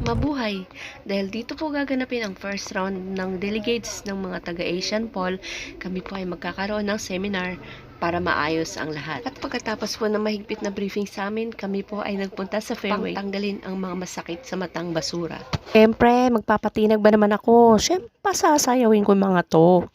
mabuhay. Dahil dito po gaganapin ang first round ng delegates ng mga taga-Asian Poll, kami po ay magkakaroon ng seminar para maayos ang lahat. At pagkatapos po ng mahigpit na briefing sa amin, kami po ay nagpunta sa fairway pang tanggalin ang mga masakit sa matang basura. Siyempre, magpapatinag ba naman ako? Siyempre, pasasayawin ko yung mga to.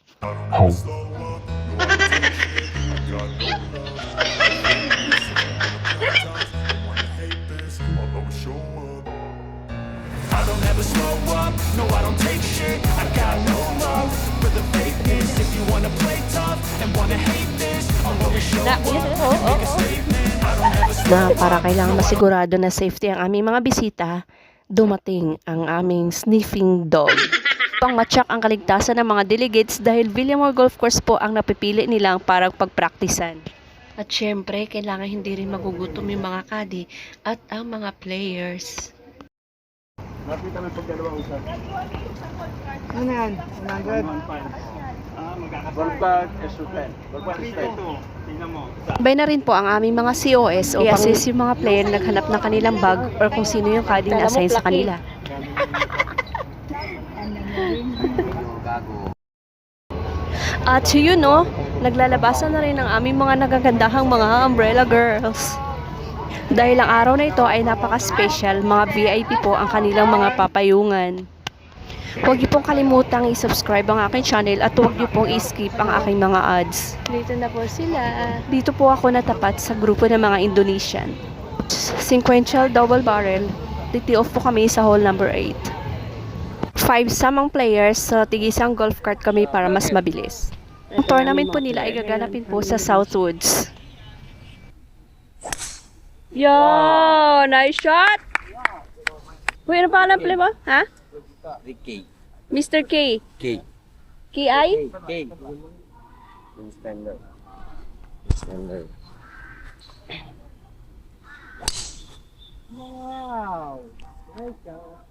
I don't ever slow up, no I don't take shit. I got no love for the fakeness. If you wanna play tough and wanna hate this, I'll always show up, make a statement. I don't ever slow Na para kailangan masigurado na safety ang aming mga bisita, dumating ang aming sniffing dog. Pang matyak ang kaligtasan ng mga delegates dahil Villamor Golf Course po ang napipili nilang para pagpraktisan. At syempre, kailangan hindi rin magugutom yung mga kadi at ang mga players. Nakita mo pag dalawang isa. Ano yan? 100? Ballpark S10. Ballpark S10. Sabay na rin po ang aming mga COS o i-assist yung mga player na naghanap ng kanilang bag or kung sino yung caddy na assign sa kanila. At yun no, naglalabasan na rin ang aming mga nagagandahang mga umbrella girls. Dahil ang araw na ito ay napaka-special, mga VIP po ang kanilang mga papayungan. Huwag niyo pong kalimutang i-subscribe ang aking channel at huwag niyo pong i-skip ang aking mga ads. Dito na po sila. Dito po ako natapat sa grupo ng mga Indonesian. Sequential double barrel, titi-off po kami sa hole number 8. 5 samang players sa tigisang golf cart kami para mas mabilis. Ang tournament po nila ay gaganapin po sa Southwoods. Yo! Nice shot! Uy, ano pangalan play mo? Ha? Ricky. Mr. K. K. K.I.? K. Standard. Standard. Wow! Nice shot.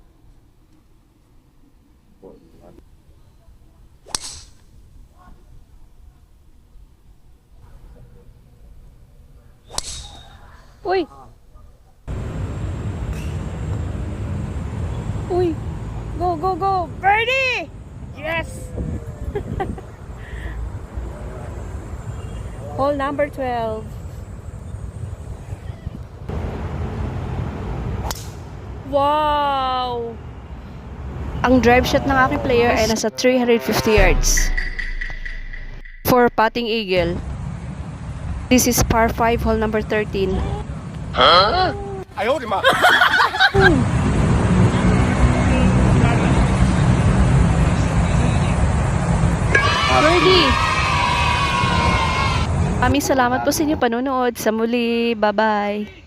Uy! Uy! Go, go, go! Birdie! Yes! Hole number 12. Wow! Ang drive shot ng aking player ay nasa 350 yards. For putting eagle. This is par 5, hole number 13. Ayaw, di ma. Birdie! Maraming salamat po sa inyong panonood. Sa muli, bye-bye!